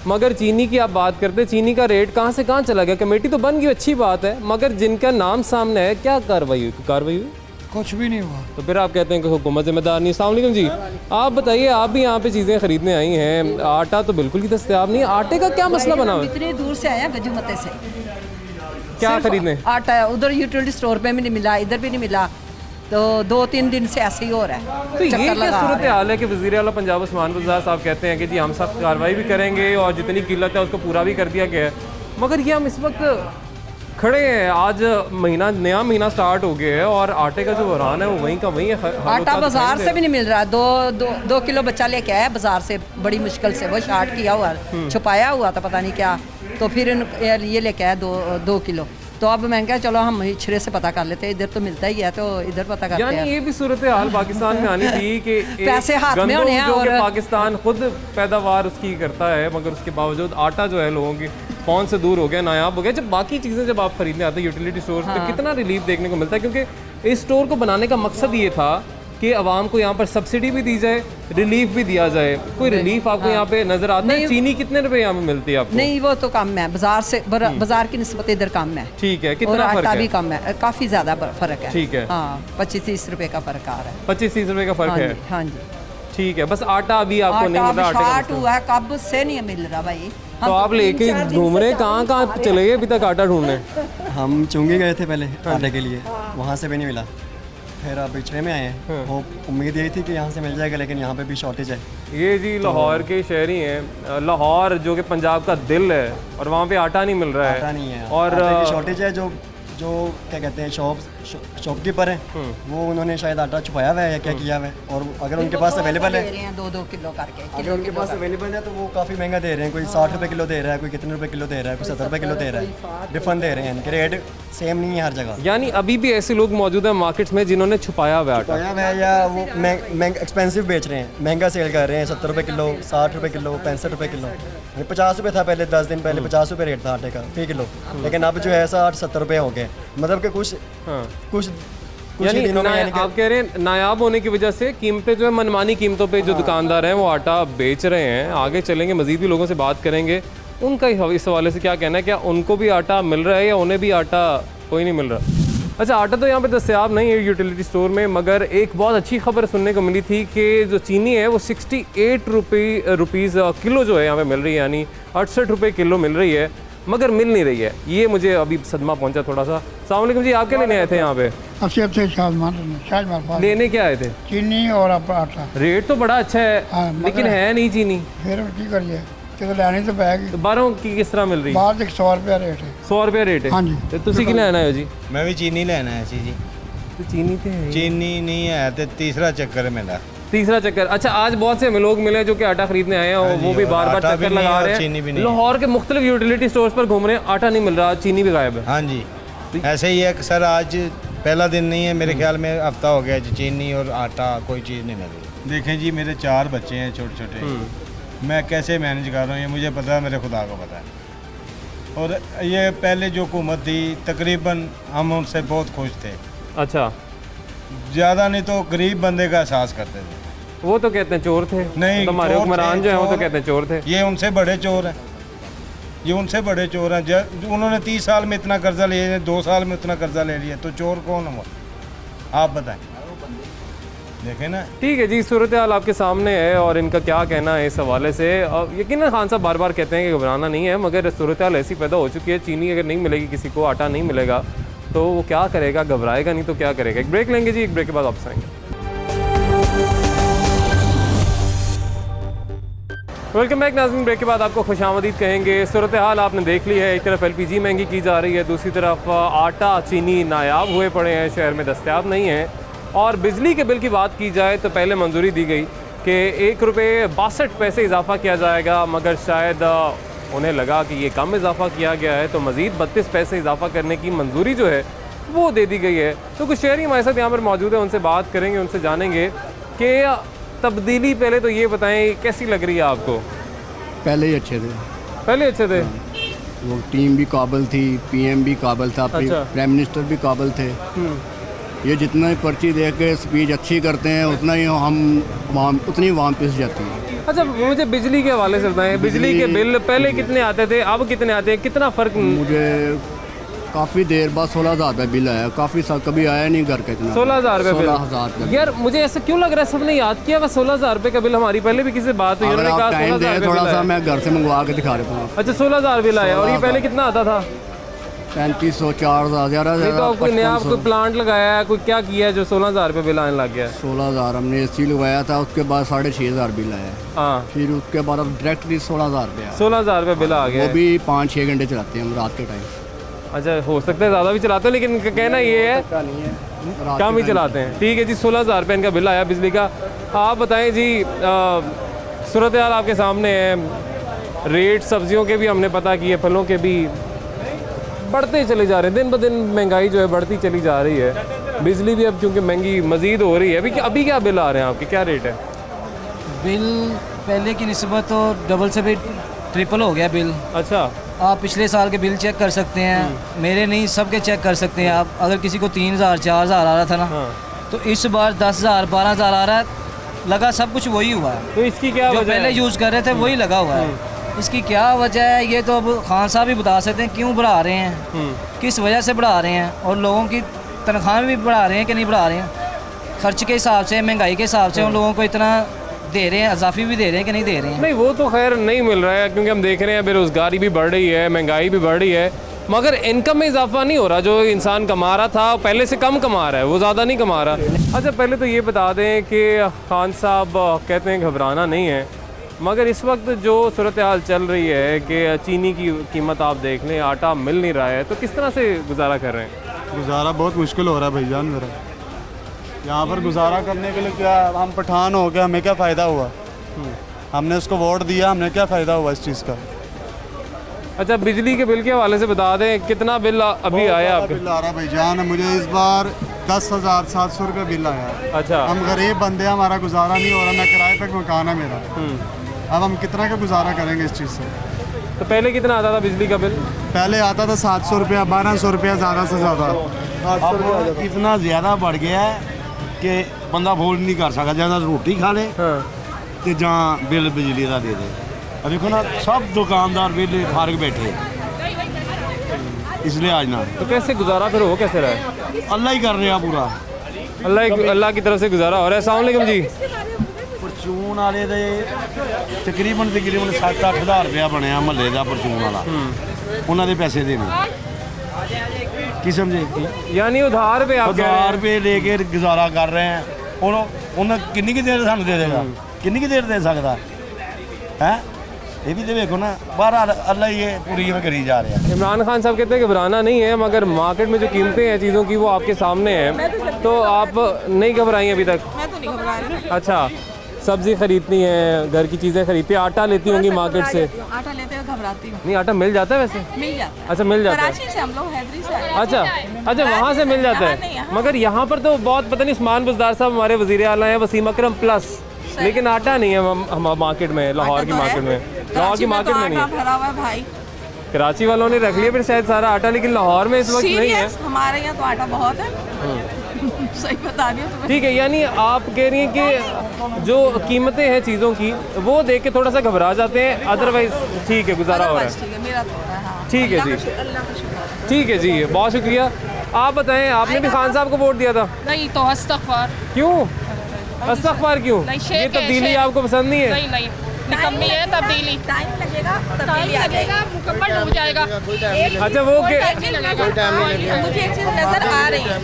Speaker 1: मगर चीनी की आप बात करते, चीनी का रेट कहाँ से कहाँ चला गया? कमेटी तो बन गई, अच्छी बात है, मगर जिनका नाम सामने है क्या कार्रवाई हुई?
Speaker 10: कुछ भी नहीं हुआ।
Speaker 1: तो फिर आप कहते हैं कि हुकूमत जिम्मेदार नहीं। अस्सलाम वालेकुम जी, आप बताइए, आप भी यहाँ पे चीज़ें खरीदने आई हैं, आटा तो बिल्कुल ही दस्तयाब नहीं है, आटे का क्या मसला बना हुआ है?
Speaker 11: इतनी दूर से आया गजुमते से,
Speaker 1: क्या खरीदने?
Speaker 11: आटा उधर यूटिलिटी स्टोर पे भी नहीं मिला, इधर भी नहीं मिला, तो 2-3 दिन से ऐसे ही हो रहा है।
Speaker 1: तो ये क्या सूरत हाल है कि वज़ीर आला पंजाब उस्मान बुज़दार साहब कहते हैं कि जी हम सख्त कार्रवाई भी करेंगे और जितनी किल्लत है उसको पूरा भी कर दिया गया है, मगर ये हम इस वक्त खड़े हैं, आज नया महीना स्टार्ट हो गया है और आटे का जो बहरान है वो वहीं का वहीं है।
Speaker 11: आटा बाजार से भी नहीं मिल रहा, दो किलो बच्चा लेके आया बाजार से बड़ी मुश्किल से, वो शार्ट किया हुआ छुपाया हुआ था पता नहीं क्या, तो फिर ये लेके आया 2 किलो, तो अब मैं कहा चलो हम हिछरे से पता कर लेते हैं, इधर तो मिलता ही है तो इधर पता करते हैं।
Speaker 1: यानी ये भी सूरत हाल पाकिस्तान में आनी थी कि
Speaker 11: पैसे हाथ में होने हैं और
Speaker 1: पाकिस्तान खुद पैदावार उसकी करता है, मगर उसके बावजूद आटा जो है लोगों की पहुंच से दूर हो गया, नायाब हो गया। जब बाकी चीज़ें जब आप खरीदने आते हैं यूटिलिटी स्टोर पे कितना रिलीफ देखने को मिलता है, क्योंकि इस स्टोर को बनाने का मकसद ये था कि आवाम को यहाँ पर सब्सिडी भी दी जाए, रिलीफ भी दिया जाए। कोई रिलीफ आपको यहाँ पे नजर आता है? चीनी कितने रुपए यहाँ पे मिलती है आपको?
Speaker 11: नहीं, वो तो कम है बाजार से, बाजार की निस्बत इधर कम है।
Speaker 1: ठीक है,
Speaker 11: कितना फर्क है? आटा भी कम है, काफी ज्यादा फर्क है।
Speaker 1: ठीक है,
Speaker 11: हाँ, 25-30 रुपए का फर्क आ रहा है।
Speaker 1: 25-30 रुपए का फर्क है।
Speaker 11: हाँ जी,
Speaker 1: ठीक है, बस आटा अभी आपको नहीं मिल रहा,
Speaker 11: आटा हुआ है, कब से नहीं मिल रहा भाई।
Speaker 1: तो आप लेके घूम रहे, कहाँ चले गए अभी तक आटा ढूंढने?
Speaker 12: हम चुंगी गए थे पहले आटे के लिए, वहाँ से भी नहीं मिला, फिर अब पिछड़े में आए हैं। वो उम्मीद यही थी कि यहाँ से मिल जाएगा, लेकिन यहाँ पे भी शॉर्टेज है।
Speaker 1: ये जी लाहौर के शहरी हैं, लाहौर जो कि पंजाब का दिल है, और वहाँ पे आटा नहीं मिल रहा है।
Speaker 12: आटा नहीं है
Speaker 1: और
Speaker 12: शॉर्टेज है। जो क्या कहते हैं शॉपकीपर है, वो उन्होंने शायद आटा छुपाया हुआ है या क्या किया हुआ है, और अगर उनके पास अवेलेबल है
Speaker 11: 2-2 किलो करके,
Speaker 12: अगर उनके पास अवेलेबल है तो वो काफ़ी महंगा दे रहे हैं। कोई 60 रुपये किलो दे रहा है, कोई कितने रुपए किलो दे रहा है, कोई 70 रुपये किलो दे रहा है, डिफरेंट दे रहे हैं, इनके रेट सेम नहीं है हर जगह।
Speaker 1: यानी अभी भी ऐसे लोग मौजूद हैं मार्केट्स में जिन्होंने छुपाया हुआ आटा,
Speaker 12: छुपाया हुआ है या वो एक्सपेंसिव बेच रहे हैं, महंगा सेल कर रहे हैं। 70 रुपये किलो, 60 रुपये किलो, 65 रुपये किलो, 50 रुपये था पहले, 10 दिन पहले 50 रुपये रेट था आटे का फी किलो, लेकिन अब जो है 60-70 रुपये हो गए। मतलब कि कुछ
Speaker 1: यानी आप कह रहे हैं नायाब होने की वजह से कीमतें जो है मनमानी कीमतों पे जो दुकानदार हैं वो आटा बेच रहे हैं। आगे चलेंगे, मज़ीद भी लोगों से बात करेंगे, उनका इस हवाले से क्या कहना है, क्या उनको भी आटा मिल रहा है या उन्हें भी आटा कोई नहीं मिल रहा? अच्छा, आटा तो यहाँ पे दस्तयाब नहीं है यूटिलिटी स्टोर में, मगर एक बहुत अच्छी खबर सुनने को मिली थी कि जो चीनी है वो 68 रुपीज़ किलो जो है यहाँ पे मिल रही है, यानी 68 रुपये किलो मिल रही है, मगर मिल नहीं रही है। ये मुझे अभी सदमा पहुंचा थोड़ा सा। अस्सलाम वालेकुम जी, आप क्या लेने आए थे यहाँ पे? लेने क्या आए थे?
Speaker 10: चीनी और आटा।
Speaker 1: रेट तो बड़ा अच्छा है, लेकिन है नहीं चीनी,
Speaker 10: फिर की करिए, लैनी तो पैगी।
Speaker 1: तो बाहरों की किस तरह मिल रही?
Speaker 10: बाहर 100 रुपया रेट है।
Speaker 1: 100 रुपया रेट है?
Speaker 10: हाँ जी।
Speaker 1: तो तुसी की लेना है जी?
Speaker 13: मैं भी चीनी लेना है जी।
Speaker 1: तो चीनी तो है,
Speaker 13: चीनी नहीं है तो तीसरा चक्कर है मेरा।
Speaker 1: तीसरा चक्कर। अच्छा, आज बहुत से लोग मिले जो कि आटा खरीदने आए हैं और वो भी बार बार चक्कर लगा रहे हैं, लाहौर के मुख्तलिफ यूटिलिटी स्टोर्स पर घूम रहे हैं, आटा नहीं मिल रहा, चीनी भी गायब है।
Speaker 13: हाँ जी, ऐसे ही है सर, आज पहला दिन नहीं है, मेरे ख्याल में हफ्ता हो गया जी, चीनी और आटा कोई चीज़ नहीं मिल रही।
Speaker 2: देखें जी, मेरे 4 बच्चे हैं छोटे छोटे, मैं कैसे मैनेज कर रहा हूँ ये मुझे पता है, मेरे खुदा को पता है। और ये पहले जो हुकूमत थी तकरीबन हम उनसे बहुत खुश थे।
Speaker 1: अच्छा,
Speaker 2: ज़्यादा नहीं तो गरीब बंदे का एहसास करते थे।
Speaker 1: वो तो कहते हैं चोर थे।
Speaker 2: नहीं,
Speaker 1: हमारे हुक्मरान जो है वो तो कहते हैं चोर थे।
Speaker 2: ये उनसे बड़े चोर हैं। ये उनसे बड़े चोर हैं। जब उन्होंने 30 साल में इतना कर्जा ले लिया, 2 साल में उतना कर्जा ले लिया, तो चोर कौन हुआ आप बताएं? देखें ना।
Speaker 1: ठीक है जी, सूरत हाल आपके सामने है और इनका क्या कहना है इस हवाले से। यकीनन खान साहब बार बार कहते हैं कि घबराना नहीं है, मगर सूरत हाल ऐसी पैदा हो चुकी है, चीनी अगर नहीं मिलेगी किसी को, आटा नहीं मिलेगा, तो वो क्या करेगा? घबराएगा नहीं तो क्या करेगा? एक ब्रेक लेंगे जी, एक ब्रेक के बाद वापस आएंगे। वेलकम बैक नाज़रीन। ब्रेक के बाद आपको खुशामदीद कहेंगे। सूरत हाल आपने देख ली है, एक तरफ LPG महंगी की जा रही है, दूसरी तरफ आटा चीनी नायाब हुए पड़े हैं, शहर में दस्तयाब नहीं है। और बिजली के बिल की बात की जाए तो पहले मंजूरी दी गई कि ₹1.62 इजाफा किया जाएगा, मगर शायद उन्हें लगा कि ये कम इजाफा किया गया है, तो मज़ीद 32 पैसे इजाफा करने की मंजूरी जो है वो दे दी गई है। तो कुछ शहरी हमारे साथ यहाँ पर मौजूद है, उनसे बात करेंगे, उनसे जानेंगे कि तब्दीली पहले तो ये बताएं कैसी लग रही है आपको?
Speaker 14: पहले ही अच्छे थे।
Speaker 1: पहले अच्छे थे?
Speaker 14: वो टीम भी काबिल थी, PM भी काबिल था,
Speaker 1: अच्छा।
Speaker 14: प्राइम मिनिस्टर भी काबिल थे। ये जितना ही पर्ची दे के स्पीच अच्छी करते हैं उतना ही हम उतनी वाम पिस जाती है।
Speaker 1: अच्छा, मुझे बिजली के हवाले से बताएं, बिजली के बिल पहले कितने आते थे, अब कितने आते हैं, कितना फ़र्क?
Speaker 14: मुझे काफ़ी देर बाद 16,000 रुपये बिल आया, काफ़ी साल कभी आया नहीं घर का इतना।
Speaker 1: 16,000 रुपये बिल?
Speaker 14: 16,000
Speaker 1: यार मुझे ऐसा क्यों लग रहा है सबने याद किया बस 16,000 रुपये का बिल। हमारी पहले भी किसी से बात हुई,
Speaker 14: अगर
Speaker 1: उन्होंने
Speaker 14: आप
Speaker 1: कहा
Speaker 14: टाइम
Speaker 1: 16,000
Speaker 14: दें थोड़ा सा मैं घर से मंगवा के दिखा देता हूँ।
Speaker 1: अच्छा, 16,000 बिल आया, और ये पहले कितना आता था?
Speaker 14: 3500 4,000 ज़्यादा
Speaker 1: नहीं तो कोई नया कोई प्लांट लगाया है, कोई क्या किया है जो 16,000 रुपये बिल आने लग गया?
Speaker 14: 16,000 हमने AC लगवाया था, उसके बाद 6,500 बिल आया।
Speaker 1: हाँ,
Speaker 14: फिर उसके बाद अब डायरेक्टली 16,000 रुपये
Speaker 1: 16,000 रुपये बिल आ गया।
Speaker 14: वो भी 5-6 घंटे चलाते हैं हम रात के टाइम।
Speaker 1: अच्छा, हो सकता है ज़्यादा भी चलाते हैं, लेकिन कहना ये है कम ही चलाते हैं। ठीक है जी, 16,000 रुपये इनका बिल आया बिजली का। आप बताएं जी, सूरत हाल आपके सामने है, रेट सब्जियों के भी हमने पता किए, फलों के भी बढ़ते चले जा रहे हैं, दिन ब दिन महंगाई जो है बढ़ती चली जा रही है। बिजली भी अब क्योंकि महंगी मज़ीद हो रही है। अभी क्या बिल आ रहे हैं आपके, क्या रेट है?
Speaker 15: बिल पहले की निस्बत तो डबल से भी ट्रिपल हो गया बिल।
Speaker 1: अच्छा,
Speaker 15: आप पिछले साल के बिल चेक कर सकते हैं, मेरे नहीं सबके चेक कर सकते हैं आप। अगर किसी को 3,000 4,000 आ रहा था ना, तो इस बार 10,000 12,000 आ रहा है, लगा सब कुछ वही हुआ है।
Speaker 1: तो इसकी क्या
Speaker 15: जो
Speaker 1: वजह
Speaker 15: पहले
Speaker 1: है?
Speaker 15: यूज़ कर रहे थे वही लगा हुआ है। इसकी क्या वजह है ये तो अब खान साहब भी बता सकते हैं, क्यों बढ़ा रहे हैं, किस वजह से बढ़ा रहे हैं, और लोगों की तनख्वाहें भी बढ़ा रहे हैं कि नहीं बढ़ा रहे हैं। खर्च के हिसाब से, महंगाई के हिसाब से उन लोगों को इतना दे रहे हैं, अजाफी भी दे रहे हैं कि नहीं दे रहे हैं?
Speaker 1: नहीं, वो तो खैर नहीं मिल रहा है, क्योंकि हम देख रहे हैं बेरोज़गारी भी बढ़ रही है, महंगाई भी बढ़ रही है, मगर इनकम में इजाफा नहीं हो रहा। जो इंसान कमा रहा था पहले से कम कमा रहा है, वो ज़्यादा नहीं कमा रहा। अच्छा, पहले तो ये बता दें कि खान साहब कहते हैं घबराना नहीं है, मगर इस वक्त जो सूरत हाल चल रही है कि चीनी की कीमत आप देख लें, आटा मिल नहीं रहा है, तो किस तरह से गुजारा कर रहे हैं?
Speaker 16: गुजारा बहुत मुश्किल हो रहा है भाईजान मेरा। यहाँ पर गुजारा करने के लिए क्या, हम पठान हो गए, हमें क्या फ़ायदा हुआ? हमने उसको वोट दिया, हमने क्या फ़ायदा हुआ इस चीज़ का?
Speaker 1: अच्छा, बिजली के बिल के हवाले से बता दें, कितना बिल अभी आया आपके?
Speaker 16: बिल आ रहा है भाईजान, मुझे इस बार 10,700 रुपये बिल आया।
Speaker 1: अच्छा,
Speaker 16: हम गरीब बंदे, हमारा गुजारा नहीं हो रहा, मैं किराए पे मकान है मेरा। अब हम कितना का गुजारा करेंगे इस चीज़ से?
Speaker 1: तो पहले कितना आता था बिजली का बिल?
Speaker 16: पहले आता था 700 रुपया, 1,200 रुपया, ज़्यादा से ज़्यादा।
Speaker 17: अब इतना ज़्यादा बढ़ गया है कि बंदा अफोर्ड नहीं कर सकता, ज़्यादा रोटी खा ले तो जहाँ बिल बिजली का दे दे। और देखो ना, सब दुकानदार बिल फारग बैठे, इसलिए आज ना।
Speaker 1: तो कैसे गुजारा फिर हो कैसे रहा है?
Speaker 17: अल्लाह ही कर रहे हैं पूरा,
Speaker 1: अल्लाह की तरफ से गुजारा हो रहा है। अस्सलाम वालेकुम जी।
Speaker 17: परचून वाले दे तकरीबन 7-8 हज़ार रुपया बनया महल्ले का परचून वाला, उन्होंने पैसे देने की समझे,
Speaker 1: यानी उधार पे आप
Speaker 17: उधार पे लेके गुजारा कर रहे हैं। उन्होंने कितनी की देर सानू दे देगा, कितनी की देर दे सकता है? ये भी तो देखो ना, बाहर अल्लाह ही पूरी में करी जा रहे हैं।
Speaker 1: इमरान खान साहब कहते हैं घबराना नहीं है, मगर मार्केट में जो कीमतें हैं चीज़ों की वो आपके सामने हैं, तो आप नहीं घबराई अभी तक?
Speaker 18: मैं तो नहीं घबरा रही।
Speaker 1: अच्छा, सब्जी खरीदनी है, घर की चीज़ें खरीदती है, आटा लेती होंगी मार्केट से?
Speaker 18: आटा लेते हुए घबराती हूँ।
Speaker 1: नहीं, आटा मिल जाता है वैसे?
Speaker 18: मिल जाता है।
Speaker 1: अच्छा, मिल जाता है।
Speaker 18: कराची से हम लोग, हैदरी से।
Speaker 1: अच्छा, वहाँ से मिल जाता है, मगर यहाँ पर तो बहुत पता नहीं, उस्मान बुज़दार साहब हमारे वज़ीर आला हैं, वसीम अकरम प्लस, लेकिन आटा नहीं है हम मार्केट में, लाहौर की मार्केट में। लाहौर की मार्केट में नहीं है,
Speaker 18: भरा हुआ है भाई।
Speaker 1: कराची वालों ने रख लिया फिर शायद सारा आटा, लेकिन लाहौर में इस वक्त नहीं है।
Speaker 18: हमारे यहाँ तो आटा बहुत है। सही बता रही हूँ तुम्हें।
Speaker 1: ठीक है, यानी आप कह रही हैं कि जो कीमतें हैं चीज़ों की वो देख के थोड़ा सा घबरा जाते हैं, अदरवाइज ठीक है, गुजारा हो रहा है।
Speaker 18: ठीक है, मेरा तो हो रहा है, हाँ।
Speaker 1: ठीक है
Speaker 18: अल्लाह
Speaker 1: जी।
Speaker 18: का अल्लाह का शुक्र है।
Speaker 1: ठीक है जी, बहुत शुक्रिया। आप बताएं, आपने भी खान साहब को वोट दिया था?
Speaker 19: नहीं तो इस्तग़फ़ार।
Speaker 1: क्यों इस्तग़फ़ार क्यों?
Speaker 19: नहीं,
Speaker 1: ये
Speaker 19: शेख है,
Speaker 1: तब्दीली
Speaker 19: शेख।
Speaker 1: आपको पसंद नहीं है?
Speaker 19: नहीं नहीं, निकम्मी है तब्दीली।
Speaker 18: टाइम लगेगा,
Speaker 19: टाइम लगेगा, मुकम्मल हो जाएगा।
Speaker 1: अच्छा, वो
Speaker 19: कोई
Speaker 1: के
Speaker 19: टाइम नहीं लगेगा।
Speaker 18: मुझे एक चीज़ नजर आ रही है,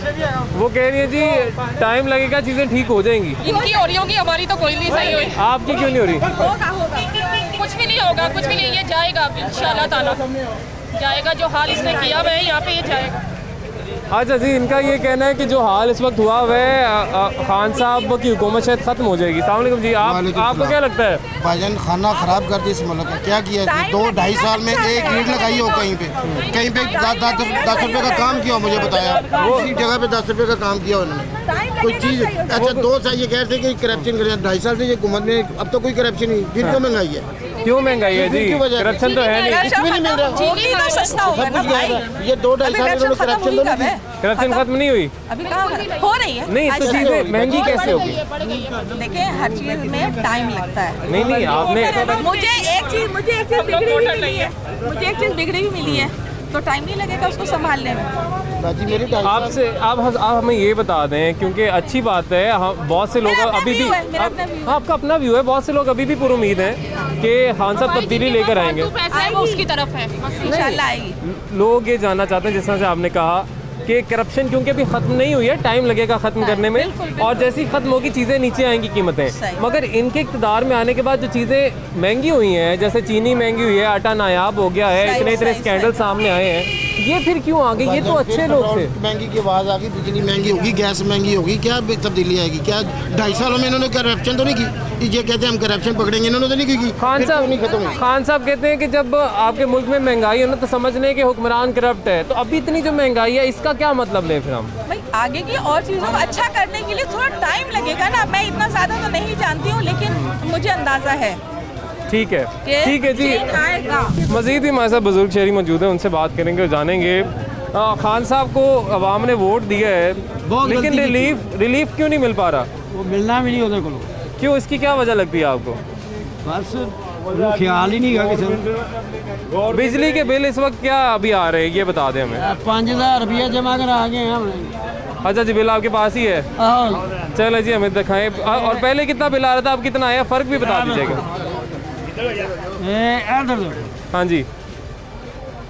Speaker 1: वो कह रही है जी टाइम लगेगा, चीज़ें ठीक हो जाएंगी।
Speaker 19: इनकी हो रही होगी, हमारी तो कोई नहीं सही हुई।
Speaker 1: आपकी क्यों नहीं हो रही?
Speaker 18: होगा होगा।
Speaker 19: कुछ भी नहीं होगा, कुछ भी नहीं, ये जाएगा अब इंशाल्लाह ताला जाएगा। जो हाल इसने किया हुआ है यहाँ पे, ये जाएगा।
Speaker 1: अच्छा जी, इनका ये कहना है कि जो हाल इस वक्त हुआ है खान साहब की हुकूमत शायद ख़त्म हो जाएगी। अस्सलाम वालेकुम जी, आपको क्या लगता है?
Speaker 20: भाईजान खाना ख़राब कर दी इस मुल्क का। क्या किया है 2-2.5 साल में एक ईंट लगाई हो कहीं पे 10 रुपये का काम किया हो, मुझे बताया उसी जगह पे 10 रुपये का काम किया उन्होंने कोई चीज़। अच्छा 2 साल ये कह रहे थे कि करप्शन कर 2.5 साल से ये हुकूमत में, अब तो कोई करप्शन नहीं, फिर क्यों महंगाई है?
Speaker 1: क्यों महंगाई है जी? करप्शन तो है नहीं,
Speaker 20: कुछ भी नहीं मिल रहा,
Speaker 18: चीनी तो सस्ता होगा ना भाई।
Speaker 20: ये 2-2.5 साल में करप्शन तो नहीं।
Speaker 1: करप्शन खत्म नहीं हुई
Speaker 18: अभी कहाँ हो रही है?
Speaker 1: नहीं, तो चीज़ें महंगी कैसे होगी?
Speaker 18: देखिए हर चीज़ में टाइम लगता है।
Speaker 1: नहीं आपने
Speaker 18: मुझे एक चीज़ बिगड़ी हुई मिली है, मुझे एक चीज़ बिगड़ी हुई मिली है, तो टाइम नहीं लगेगा उसको संभालने में।
Speaker 1: आपसे आप हमें ये बता दें, क्योंकि अच्छी बात है, हम बहुत से लोग अभी भी, आपका अपना व्यू है, बहुत से लोग अभी भी पुरुमीद हैं कि खान साहब तब्दीली लेकर आएंगे।
Speaker 19: पैसा है वो उसकी तरफ है,
Speaker 18: इंशाल्लाह आएगी।
Speaker 1: लोग ये जानना चाहते हैं, जिस तरह से आपने कहा कि करप्शन क्योंकि अभी ख़त्म नहीं हुई है, टाइम लगेगा ख़त्म करने में, और जैसे ही ख़त्म होगी चीज़ें नीचे आएंगी कीमतें। मगर इनके इक़्तिदार में आने के बाद जो चीज़ें महंगी हुई हैं, जैसे चीनी महंगी हुई है, आटा नायाब हो गया है, इतने स्कैंडल सामने आए हैं, ये फिर क्यों आ गई? ये तो अच्छे लोग थे।
Speaker 20: महंगी की आवाज़ आ गई, बिजली महंगी होगी, गैस महंगी होगी, क्या तब्दीली आएगी? क्या 2.5 सालों में इन्होंने करप्शन तो नहीं की? ये कहते हैं हम करप्शन पकड़ेंगे, इन्होंने तो नहीं की। खान
Speaker 1: साहब कहते हैं कि जब आपके मुल्क में महंगाई है ना, तो समझने के हुक्मरान करप्ट है, तो अभी इतनी जो महंगाई है इसका क्या मतलब ले फिर हम?
Speaker 18: भाई आगे की और चीज़ों को अच्छा करने के लिए थोड़ा टाइम लगेगा ना। मैं इतना ज़्यादा तो नहीं जानती हूँ, लेकिन मुझे अंदाज़ा है।
Speaker 1: ठीक है जी। मज़ीद भी हमारे साथ बुजुर्ग शहरी मौजूद हैं, उनसे बात करेंगे और जानेंगे खान साहब को अवाम ने वोट दिया है, लेकिन रिलीफ क्यों नहीं मिल पा रहा?
Speaker 21: वो मिलना भी नहीं होता को।
Speaker 1: क्यों, इसकी क्या वजह लगती है आपको?
Speaker 21: बस ख्याल ही नहीं है किसी।
Speaker 1: बिजली के बिल इस वक्त क्या अभी आ रहे हैं, ये बता दें हमें।
Speaker 21: 5000 रुपया जमा कर आ गए हैं।
Speaker 1: अच्छा जी, बिल आपके पास ही है? चलो जी, हमें दिखाएं। और पहले कितना बिल आ रहा था, अब कितना आया, फ़र्क भी बता दीजिएगा। हाँ जी,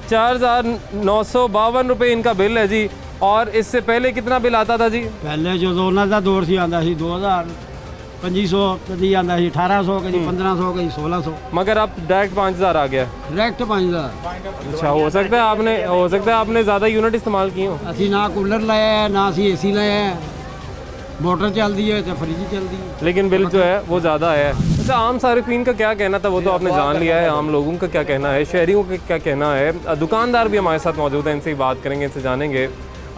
Speaker 1: 4,952 रुपये इनका बिल है जी। और इससे पहले कितना बिल आता था जी?
Speaker 21: पहले जो दोनों का दौर से आता सी 2000-2500 कभी आता सी 1800 कभी 1500 कभी 1600,
Speaker 1: मगर अब डायरेक्ट 5000 आ गया।
Speaker 21: डायरेक्ट 5000।
Speaker 1: अच्छा, हो सकता है आपने ज़्यादा यूनिट इस्तेमाल की हो।
Speaker 21: असी ना कूलर लाया है, ना असी AC लाया है, मोटर चलती है तो फ्रिज चलती है,
Speaker 1: लेकिन बिल जो है वो ज़्यादा है। अच्छा, आम सारिफीन का क्या कहना था वो तो आपने जान लिया है, आम लोगों का क्या कहना है, शहरियों का क्या कहना है। दुकानदार भी हमारे साथ मौजूद हैं, इनसे ही बात करेंगे, इनसे जानेंगे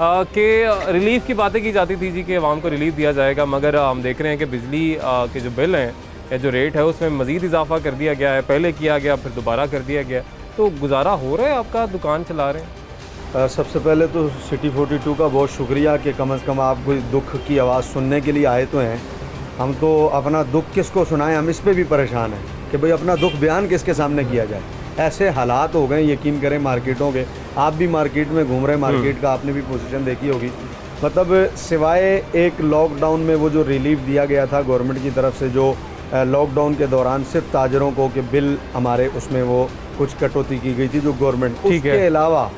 Speaker 1: कि रिलीफ़ की बातें की जाती थी जी कि आवाम को रिलीफ दिया जाएगा, मगर हम देख रहे हैं कि बिजली के जो बिल हैं या जो रेट है उसमें मज़ीद इजाफा कर दिया गया है, पहले किया गया फिर दोबारा कर दिया गया। तो गुजारा हो रहा है आपका, दुकान चला रहे हैं?
Speaker 22: सबसे पहले तो सिटी 42 का बहुत शुक्रिया कि कम से कम आप कोई दुख की आवाज़ सुनने के लिए आए तो हैं। हम तो अपना दुख किसको सुनाएं, हम इस पे भी परेशान हैं कि भाई अपना दुख बयान किसके सामने किया जाए। ऐसे हालात हो गए, यकीन करें मार्केटों के, आप भी मार्केट में घूम रहे, मार्केट का आपने भी पोजीशन देखी होगी। मतलब सिवाय एक लॉकडाउन में वो जो रिलीफ दिया गया था गवर्नमेंट की तरफ से, जो लॉकडाउन के दौरान सिर्फ ताजरों को कि बिल हमारे उसमें वो कुछ कटौती की गई थी जो गवर्नमेंट, उसके अलावा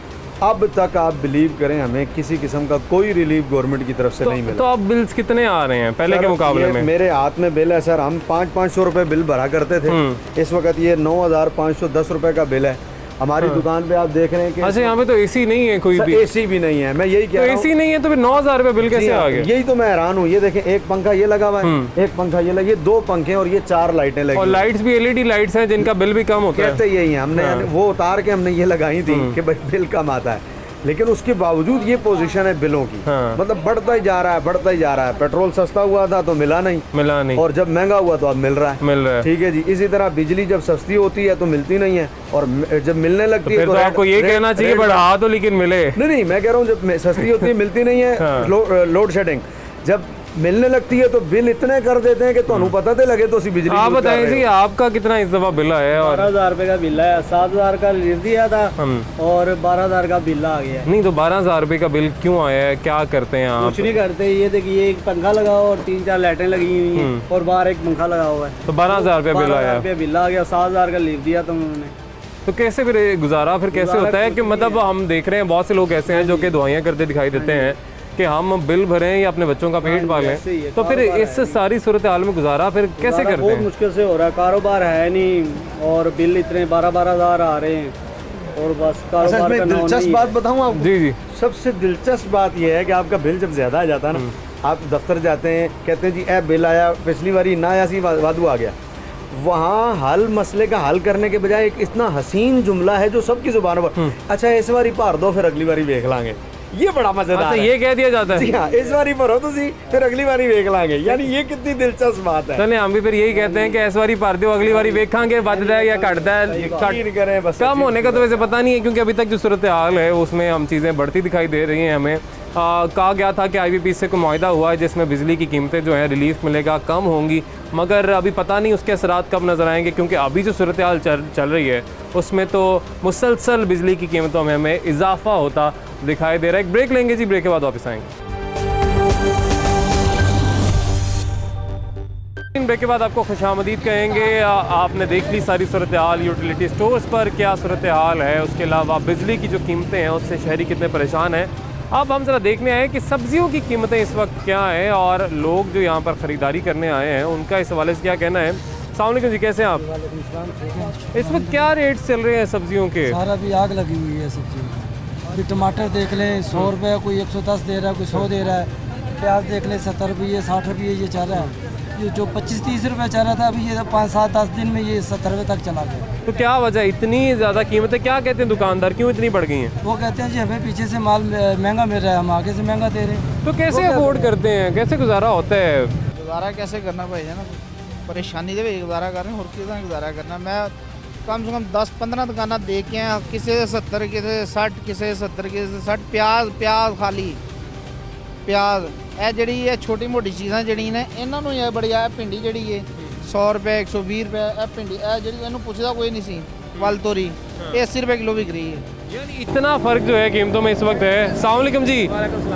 Speaker 22: अब तक आप बिलीव करें हमें किसी किस्म का कोई रिलीफ गवर्नमेंट की तरफ से नहीं मिला।
Speaker 1: तो अब बिल्स कितने आ रहे हैं पहले के मुकाबले में?
Speaker 22: मेरे हाथ में बिल है सर, हम 500-500 रुपए बिल भरा करते थे, इस वक्त ये 9,510 रुपए का बिल है हमारी दुकान पे। आप देख रहे हैं कि
Speaker 1: अच्छा, यहाँ पे तो एसी नहीं है, कोई भी
Speaker 22: एसी भी नहीं है। मैं यही कह रहा हूँ,
Speaker 1: एसी नहीं है तो फिर 9,000 रुपए बिल कैसे आ गए?
Speaker 22: यही तो मैं हैरान हूँ। ये देखें, एक पंखा ये लगा हुआ है, एक पंखा ये लगा, ये 2 पंखे और ये 4 लाइटें लगी,
Speaker 1: और लाइट्स भी LED लाइट्स हैं जिनका बिल भी कम होता है।
Speaker 22: कहते यही है, हमने वो उतार के हमने ये लगाई थी कि भाई बिल कम आता है। लेकिन उसके बावजूद ये पोजीशन है बिलों की।
Speaker 1: हाँ।
Speaker 22: मतलब बढ़ता ही जा रहा है, बढ़ता ही जा रहा है। पेट्रोल सस्ता हुआ था तो मिला नहीं, और जब महंगा हुआ तो अब मिल रहा है। ठीक है जी। इसी तरह बिजली जब सस्ती होती है तो मिलती नहीं है, और जब मिलने लगती है
Speaker 1: तो आपको ये कहना चाहिए बढ़ा दो लेकिन मिले।
Speaker 22: नहीं, मैं कह रहा हूँ जब सस्ती होती है मिलती नहीं है। लोड शेडिंग जब मिलने लगती है तो बिल इतने कर देते हैं कि ਤੁਹਾਨੂੰ पता तो लगे तो सी बिजली।
Speaker 1: आप बताइए जी, आपका कितना इस दफा बिल आया है? और
Speaker 21: 12,000 रुपये का बिल है, 7,000 का रिलीज दिया था और 12,000 का बिल आ गया।
Speaker 1: नहीं तो 12,000 रुपये का बिल क्यों आया है? क्या करते हैं आप?
Speaker 21: कुछ नहीं करते, ये देखिए एक पंखा लगाओ और 3-4 लाइटें लगी हुई हैं और बाहर एक पंखा लगा हुआ है,
Speaker 1: तो 12,000 रुपये बिल आया।
Speaker 21: बिल आ गया, 7,000 का लीव दिया था उन्होंने।
Speaker 1: तो कैसे फिर गुजारा फिर कैसे होता है? कि मतलब हम देख रहे हैं बहुत से लोग ऐसे हैं जो कि दुआएं करते दिखाई देते हैं कि हम बिल भरें या अपने बच्चों का पेट पालें, तो फिर इस सारी सूरत हाल में गुजारा फिर कैसे करते हैं?
Speaker 21: बहुत मुश्किल से हो रहा है, कारोबार है नहीं और बिल इतने 12,000 आ रहे हैं और बस कारोबार का
Speaker 22: दिलचस्प बात बताऊं आपको?
Speaker 1: जी।
Speaker 22: सबसे दिलचस्प बात यह है कि आपका बिल जब ज्यादा आ जाता है ना, आप दफ्तर जाते हैं, कहते हैं जी ए बिल आया, पिछली बारी ना आया सी वादू आ गया। वहाँ हल मसले का हल करने के बजाय एक इतना हसीन जुमला है जो सबकी जुबानों पर, अच्छा इस बारी भर दो फिर अगली बारी देख लांगे। ये बड़ा मजेदार है।
Speaker 1: ये कह दिया जाता है।
Speaker 22: हाँ, इस बारी भरो तो सी फिर अगली बारी देख लांगे। यानी ये कितनी दिलचस्प बात है।
Speaker 1: चले हम भी फिर यही कहते हैं कि इस बारी भर दो, अगली बारी देखेंगे बढ़ता है या घटता है। कम होने का तो वैसे पता नहीं है, क्योंकि अभी तक जो सूरत हाल है उसमें हम चीज़ें बढ़ती दिखाई दे रही हैं। हमें कहा गया था कि IBP से कोई मुआहदा हुआ है जिसमें बिजली की कीमतें जो है रिलीफ मिलेगा, कम होंगी, मगर अभी पता नहीं उसके असरात कब नज़र आएंगे, क्योंकि अभी जो सूरत हाल चल रही है उसमें तो मुसलसल बिजली की कीमतों में हमें इजाफा होता दिखाई दे रहा है। एक ब्रेक लेंगे जी, ब्रेक के बाद वापस आएंगे। ब्रेक के बाद आपको खुशामदीद कहेंगे। आपने देख ली सारी सूरत हाल यूटिलिटी स्टोर्स पर क्या सूरत हाल है, उसके अलावा बिजली की जो कीमतें हैं उससे शहरी कितने परेशान हैं। अब हम ज़रा देखने आए कि सब्जियों की कीमतें इस वक्त क्या हैं और लोग जो यहाँ पर ख़रीदारी करने आए हैं उनका इस हवाले से क्या कहना है। अस्सलाम वालेकुम जी, कैसे हैं आप? इस वक्त क्या रेट चल रहे हैं सब्जियों के?
Speaker 21: सारा भी आग लगी हुई है सब्जी। अभी टमाटर देख लें 100 रुपये, कोई 110 दे रहा है, कोई 100 दे रहा है। प्याज देख लें 70 रुपये, 60 रुपये ये चल रहा है। ये जो 25-30 रुपये चल रहा था अभी ये 5-7-10 दिन में ये 70 रुपये तक चला गया।
Speaker 1: तो क्या वजह इतनी ज़्यादा कीमतें? क्या कहते हैं दुकानदार, क्यों इतनी बढ़ गई हैं?
Speaker 21: वो कहते हैं जी हमें पीछे से माल महंगा मिल रहा है, हम आगे से महंगा दे रहे हैं।
Speaker 1: तो कैसे अफोर्ड करते हैं, कैसे गुजारा होता है?
Speaker 3: गुजारा कैसे करना भाई है ना, परेशानी दे गुजारा कर रहे हैं और कितना गुजारा करना। मैं कम से कम 10-15 दुकाना देख के हैं, किसी 70, किसी 60, किसी 70, किसी 60। प्याज खाली प्याज ਇਹ ਜਿਹੜੀ ਇਹ ਛੋਟੀ ਮੋਟੀ ਚੀਜ਼ਾਂ ਜਿਹੜੀ ਨੇ ਇਹਨਾਂ ਨੂੰ ਇਹ ਬੜੀ ਆ ਭਿੰਡੀ ਜਿਹੜੀ ਹੈ 100 ਰੁਪਏ 120 ਰੁਪਏ ਇਹ ਭਿੰਡੀ ਇਹ ਜਿਹੜੀ ਇਹਨੂੰ ਪੁੱਛਦਾ ਕੋਈ ਨਹੀਂ ਸੀ वल तोरी 80 रुपए किलो बिक रही है।
Speaker 1: यानी इतना फ़र्क जो है कीमतों में इस वक्त है। अस्सलाम वालेकुम जी,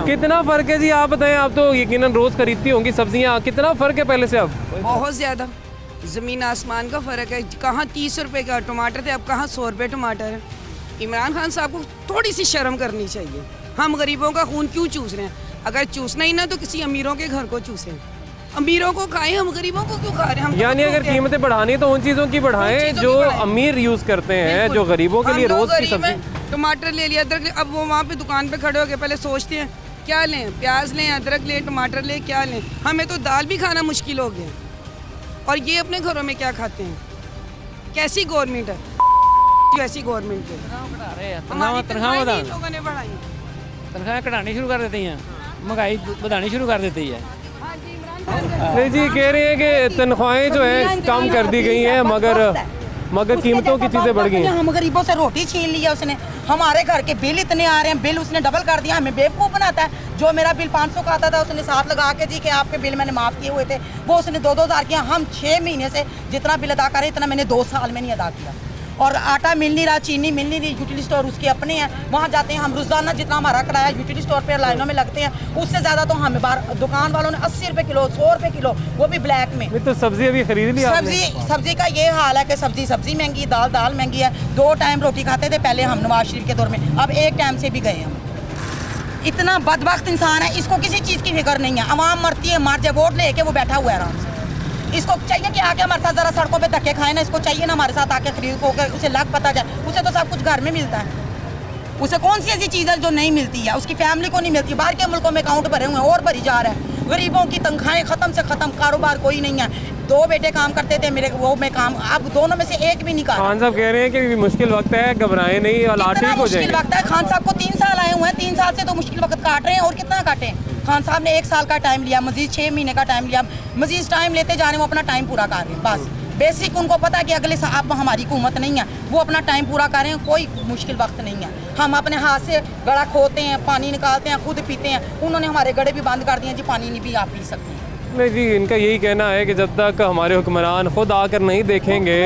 Speaker 1: कितना फ़र्क है जी? आप बताएं, आप तो यकीनन रोज़ खरीदती होंगी सब्जियां, कितना फ़र्क है पहले से अब?
Speaker 4: बहुत ज़्यादा, ज़मीन आसमान का फ़र्क है। कहाँ 30 रुपए का टमाटर थे, अब कहाँ 100 रुपये टमाटर है। इमरान खान साहब को थोड़ी सी शर्म करनी चाहिए। हम गरीबों का खून क्यों चूस रहे हैं? अगर चूसना ही ना तो किसी अमीरों के घर को चूसें, अमीरों को खाएं, हम गरीबों को क्यों खा रहे हैं? हम
Speaker 1: यानी अगर कीमतें बढ़ानी है तो उन चीज़ों की बढ़ाएं जो अमीर यूज़ करते हैं, जो गरीबों के लिए रोज़ की सब्जी।
Speaker 4: टमाटर ले लिया, अदरक ले, अब वो वहाँ पे दुकान पे खड़े होकर पहले सोचते हैं क्या लें, प्याज लें, अदरक लें, टमाटर लें, क्या लें। हमें तो दाल भी खाना मुश्किल हो गया, और ये अपने घरों में क्या खाते हैं? कैसी गवर्नमेंट है, ऐसी गवर्नमेंट है। लोगों ने बढ़ाई,
Speaker 7: तनख्वाहें घटानी शुरू कर देती हैं, महंगाई बढ़ानी शुरू कर देती है।
Speaker 1: नहीं जी, कह रहे हैं कि तनख्वाहें जो है कम कर दी गई हैं, मगर कीमतों की चीज़ें बढ़ गई हैं।
Speaker 23: हम गरीबों से रोटी छीन लिया उसने, हमारे घर के बिल इतने आ रहे हैं, बिल उसने डबल कर दिया, हमें बेवकूफ़ बनाता है। जो मेरा बिल 500 का आता था उसने 7 लगा के जी कि आपके बिल मैंने माफ़ किए हुए थे, वो उसने 2-2 हज़ार किया। हम 6 महीने से जितना बिल अदा करें इतना मैंने 2 साल में नहीं अदा किया। और आटा मिल नहीं रहा, चीनी मिल नहीं रही, यूटिलिटी स्टोर उसके अपने हैं, वहाँ जाते हैं हम रोज़ाना, जितना हमारा किराया यूटिलिटी स्टोर पे लाइनों में लगते हैं उससे ज़्यादा तो हमें बाहर दुकान वालों ने 80 रुपये किलो, 100 रुपये किलो, वो भी ब्लैक में।
Speaker 1: तो सब्जी अभी खरीद ली आपने?
Speaker 23: सब्जी का ये हाल है कि सब्जी महंगी, दाल महंगी है। 2 टाइम रोटी खाते थे पहले हम नवाज शरीफ के दौर में, अब 1 टाइम से भी गए हम। इतना बदबख्त इंसान है, इसको किसी चीज़ की फिक्र नहीं है। अवाम मरती है, मर जाए, वोट लेके वो बैठा हुआ है आराम से। इसको चाहिए कि आके हमारे साथ ज़रा सड़कों पे धक्के खाए ना, इसको चाहिए ना हमारे साथ आके खरीद को, उसे लग पता जाए। उसे तो सब कुछ घर में मिलता है, उसे कौन सी ऐसी चीज़ है जो नहीं मिलती है? उसकी फैमिली को नहीं मिलती। बाहर के मुल्कों में अकाउंट भरे हुए हैं और भरी जा रहा है। गरीबों की तनख्वाहें ख़त्म से ख़त्म, कारोबार कोई नहीं है। 2 बेटे काम करते थे मेरे, वो मैं काम, अब दोनों में से एक भी नहीं कर रहा।
Speaker 1: खान साहब कह रहे हैं कि मुश्किल वक्त है, घबराएं नहीं, हालात ठीक हो जाएंगे।
Speaker 23: मुश्किल वक्त है, खान साहब को 3 साल आए हुए हैं, 3 साल से तो मुश्किल वक्त काट रहे हैं, और कितना काटें। खान साहब ने 1 साल का टाइम लिया, मजीद 6 महीने का टाइम लिया, मजीद टाइम लेते जा रहे हैं, वो अपना टाइम पूरा कर रहे हैं। बस बेसिक उनको पता है कि अगले साल अब हमारी हुकूमत नहीं है, वो अपना टाइम पूरा कर रहे हैं, कोई मुश्किल वक्त नहीं है। हम अपने हाथ से गड़ा खोदते हैं, पानी निकालते हैं, खुद पीते हैं, उन्होंने हमारे गड़े भी बंद कर दिए हैं जी, पानी नहीं भी आप पी सकते हैं।
Speaker 1: नहीं जी, इनका यही कहना है कि जब तक हमारे हुक्मरान खुद आकर नहीं देखेंगे,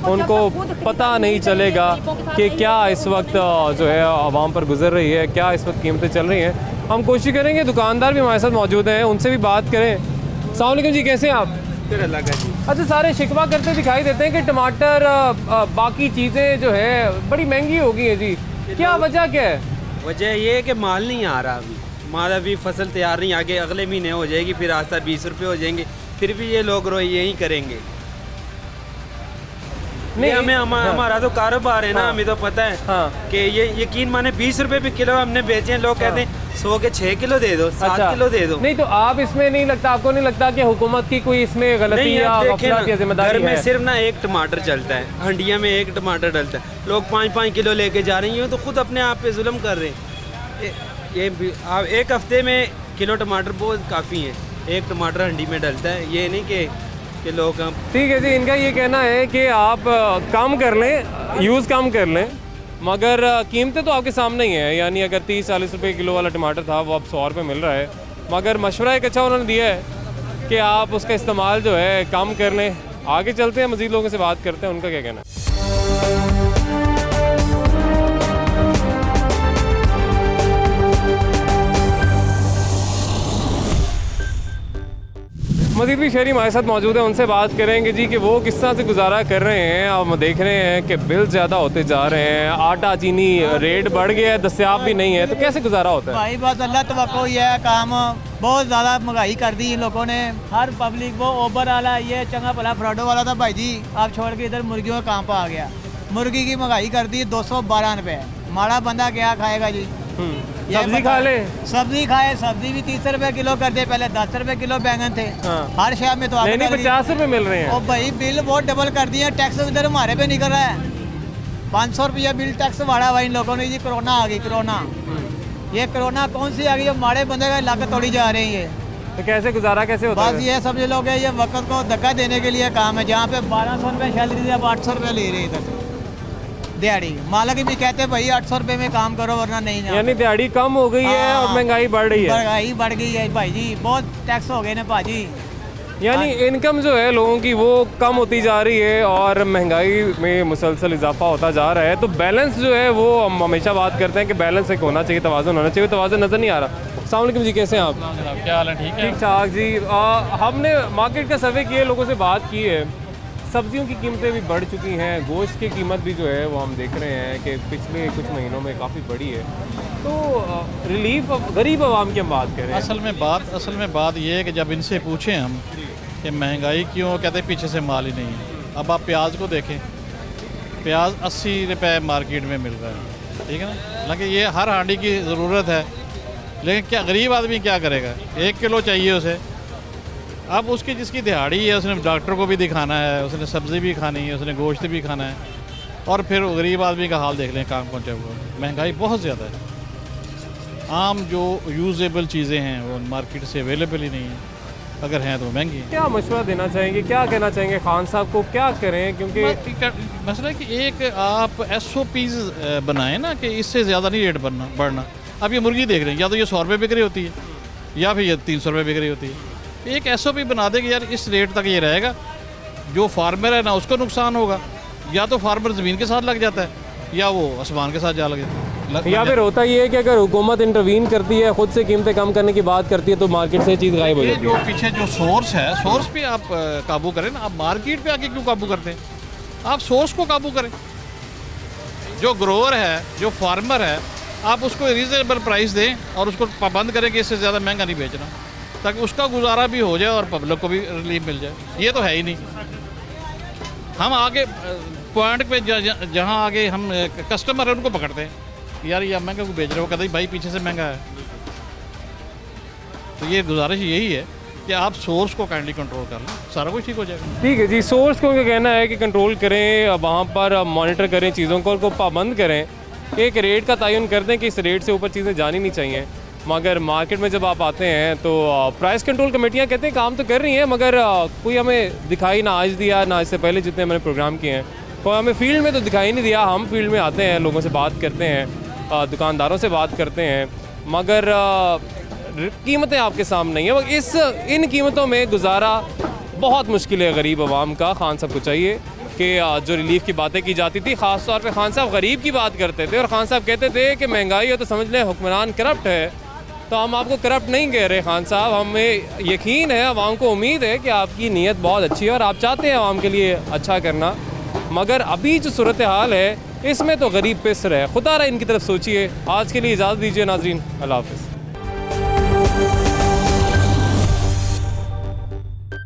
Speaker 1: उनको पता नहीं चलेगा कि क्या इस वक्त जो है आवाम पर गुजर रही है, क्या इस वक्त कीमतें चल रही हैं। हम कोशिश करेंगे, दुकानदार भी हमारे साथ मौजूद हैं, उनसे भी बात करें। अस्सलाम वालेकुम जी, कैसे हैं आप? अच्छा, सारे शिकवा करते दिखाई देते हैं कि टमाटर बाकी चीज़ें जो है बड़ी महंगी हो गई है जी, क्या वजह क्या है?
Speaker 5: वजह ये है कि माल नहीं आ रहा, अभी माल, अभी फसल तैयार नहीं, आगे अगले महीने हो जाएगी, फिर आस्ता 20 रुपये हो जाएंगे, फिर भी ये लोग यही करेंगे। नहीं, हमारा तो कारोबार है ना, हमें तो पता है कि ये यकीन माने 20 रुपए पे किलो हमने बेचे हैं, लोग कहते हैं 100 के 6 किलो दे दो, 7 किलो दे दो।
Speaker 1: नहीं तो आप इसमें नहीं लगता, आपको नहीं लगता कि हुकूमत की कोई इसमें गलती या गफलत या जिम्मेदारी है?
Speaker 5: घर में सिर्फ ना 1 टमाटर चलता है, हंडिया में 1 टमाटर डलता है, लोग 5-5 किलो लेके जा रही हैं, तो खुद अपने आप पे जुल्म कर रहे हैं। ये आप 1 हफ्ते में किलो टमाटर बहुत काफ़ी है, 1 टमाटर हंडी में डलता है, ये नहीं कि लोग।
Speaker 1: ठीक है जी, इनका ये कहना है कि आप कम कर लें, यूज़ कम कर लें, मगर कीमतें तो आपके सामने ही हैं। यानी अगर 30-40 रुपये किलो वाला टमाटर था, वो अब 100 रुपये मिल रहा है, मगर मशवरा एक अच्छा उन्होंने दिया है कि आप उसका इस्तेमाल जो है कम कर लें। आगे चलते हैं, मज़ीद लोगों से बात करते हैं, उनका क्या कहना है। मज़ीद भी शहरी हमारे साथ मौजूद है, उनसे बात करेंगे जी कि वो किस तरह से गुजारा कर रहे हैं। अब हम देख रहे हैं कि बिल ज़्यादा होते जा रहे हैं, आटा चीनी रेट बढ़ गया है, दस्तियाब भी नहीं है, तो कैसे गुजारा होता है?
Speaker 6: भाई बस अल्लाह तवक्को ही है, काम बहुत ज़्यादा महंगाई कर दी इन लोगों ने। हर पब्लिक, वो ओबर वाला, ये चंगा भला फ्राडो वाला था भाई जी, आप छोड़ के इधर मुर्गियों का काम पर आ गया। मुर्गी की महंगाई कर दी 212 रुपये, माड़ा बंदा क्या खाएगा जी?
Speaker 1: सब्जी खा ले,
Speaker 6: सब्जी खाए, सब्जी भी 30 रुपये किलो कर दे, पहले 10 रुपये किलो बैंगन थे। हर शहर में तो
Speaker 1: नहीं 50 रुपये मिल रहे हैं।
Speaker 6: और भाई बिल बहुत डबल कर दिए, टैक्स इधर हमारे पे निकल रहा है, 500 रुपया बिल टैक्स बढ़ा हुआ इन लोगों ने। ये कोरोना आ गई, कोरोना, ये कोरोना कौन सी आ गई? माड़े बंदे का लाख तोड़ी जा रही है,
Speaker 1: तो कैसे गुजारा कैसे होता है?
Speaker 6: बस ये समझ लोग ये वक्त को धक्का देने के लिए काम है। जहाँ पे 1200 रुपये सैलरी थी, अब 800 रुपये ले रहे इधर दिहाड़ी। मालिक भी कहते हैं भाई 800 रुपये में काम करो वरना नहीं जाओ।
Speaker 1: यानी दिहाड़ी कम हो गई है और महंगाई बढ़ रही है।
Speaker 6: महंगाई बढ़ गई है भाई जी, बहुत टैक्स हो गए ना भाजी।
Speaker 1: यानी इनकम जो है लोगों की वो कम होती जा रही है और महंगाई में मुसलसल इजाफा होता जा रहा है। तो बैलेंस जो है वो हम हमेशा बात करते हैं कि बैलेंस एक होना चाहिए, तवाज़ुन होना चाहिए, तवाज़ुन नज़र नहीं आ रहा। अस्सलाम वालेकुम जी, कैसे हैं आप?
Speaker 8: क्या हाल है? ठीक है,
Speaker 1: ठीक ठाक जी। हमने मार्केट का सर्वे किया, लोगों से बात की है, सब्जियों की कीमतें भी बढ़ चुकी हैं, गोश्त की कीमत भी जो है वो हम देख रहे हैं कि पिछले कुछ महीनों में काफ़ी बढ़ी है। तो रिलीफ गरीब आवाम की हम बात करें।
Speaker 8: असल में बात ये है कि जब इनसे पूछें हम कि महंगाई क्यों, कहते हैं पीछे से माल ही नहीं है। अब आप प्याज को देखें, प्याज 80 रुपये मार्केट में मिल रहा है, ठीक है ना। हालांकि ये हर हांडी की ज़रूरत है, लेकिन क्या गरीब आदमी क्या करेगा? 1 किलो चाहिए उसे। अब उसकी जिसकी दिहाड़ी है, उसने डॉक्टर को भी दिखाना है, उसने सब्ज़ी भी खानी है, उसने गोश्त भी खाना है, और फिर गरीब आदमी का हाल देख लें, काम पहुँचा हुआ। महंगाई बहुत ज़्यादा है, आम जो यूजेबल चीज़ें हैं वो मार्केट से अवेलेबल ही नहीं है, अगर हैं तो महंगी।
Speaker 1: क्या मशवरा देना चाहेंगे, क्या कहना चाहेंगे खान साहब को, क्या करें? क्योंकि
Speaker 8: मसला है कि एक आप SOPs बनाएं ना कि इससे ज़्यादा नहीं रेट बढ़ना। अब ये मुर्गी देख रहे हैं, या तो ये 100 रुपये बिक रही होती है या फिर ये 300 रुपये बिक रही होती है। एक SOP बना दे कि यार इस रेट तक ये रहेगा, जो फार्मर है ना उसको नुकसान होगा, या तो फार्मर ज़मीन के साथ लग जाता है या वो आसमान के साथ जा लगे।
Speaker 1: या फिर होता ये है कि अगर हुकूमत इंटरवीन करती है, खुद से कीमतें कम करने की बात करती है, तो मार्केट से चीज़ गायब हो जाती है।
Speaker 8: जो पीछे जो सोर्स है, सोर्स पे आप काबू करें ना। आप मार्केट पे आके क्यों काबू करते हैं? आप सोर्स को काबू करें। जो ग्रोअर है, जो फार्मर है, आप उसको रीज़नेबल प्राइस दें और उसको पाबंद करें कि इससे ज़्यादा महंगा नहीं बेचना, ताकि उसका गुजारा भी हो जाए और पब्लिक को भी रिलीफ मिल जाए। ये तो है ही नहीं। हम आगे पॉइंट पे जहाँ आगे हम कस्टमर है उनको पकड़ते हैं, यार ये महंगा को बेच रहे हो, कहते भाई पीछे से महंगा है। तो ये गुजारिश यही है कि आप सोर्स को काइंडली कंट्रोल कर लें, सारा कुछ ठीक हो जाएगा।
Speaker 1: ठीक है जी, सोर्स को उनका कहना है कि कंट्रोल करें, वहाँ पर मॉनिटर करें चीज़ों को, उनको पाबंद करें, एक रेट का तयन कर दें कि इस रेट से ऊपर चीज़ें जानी नहीं चाहिए। मगर मार्केट में जब आप आते हैं तो प्राइस कंट्रोल कमेटियाँ कहते हैं काम तो कर रही हैं, मगर कोई हमें दिखाई ना आज दिया ना इससे पहले जितने मैंने प्रोग्राम किए हैं, कोई हमें फील्ड में तो दिखाई नहीं दिया। हम फील्ड में आते हैं, लोगों से बात करते हैं, दुकानदारों से बात करते हैं, मगर कीमतें आपके सामने नहीं है। इन कीमतों में गुजारा बहुत मुश्किल है गरीब आवाम का। खान साहब को चाहिए कि जो रिलीफ की बातें की जाती थी, ख़ास तौर पे खान साहब गरीब की बात करते थे और खान साहब कहते थे कि महंगाई है तो समझ लें हुक्मरान करप्ट है। तो हम आपको करप्ट नहीं कह रहे खान साहब, हमें यकीन है, आवाम को उम्मीद है कि आपकी नीयत बहुत अच्छी है और आप चाहते हैं आवाम के लिए अच्छा करना, मगर अभी जो सूरत हाल है इसमें तो गरीब पिस रहे। खुदा रहा इनकी तरफ सोचिए। आज के लिए इजाज़त दीजिए नाजरीन, अल्लाह हाफ़िज़।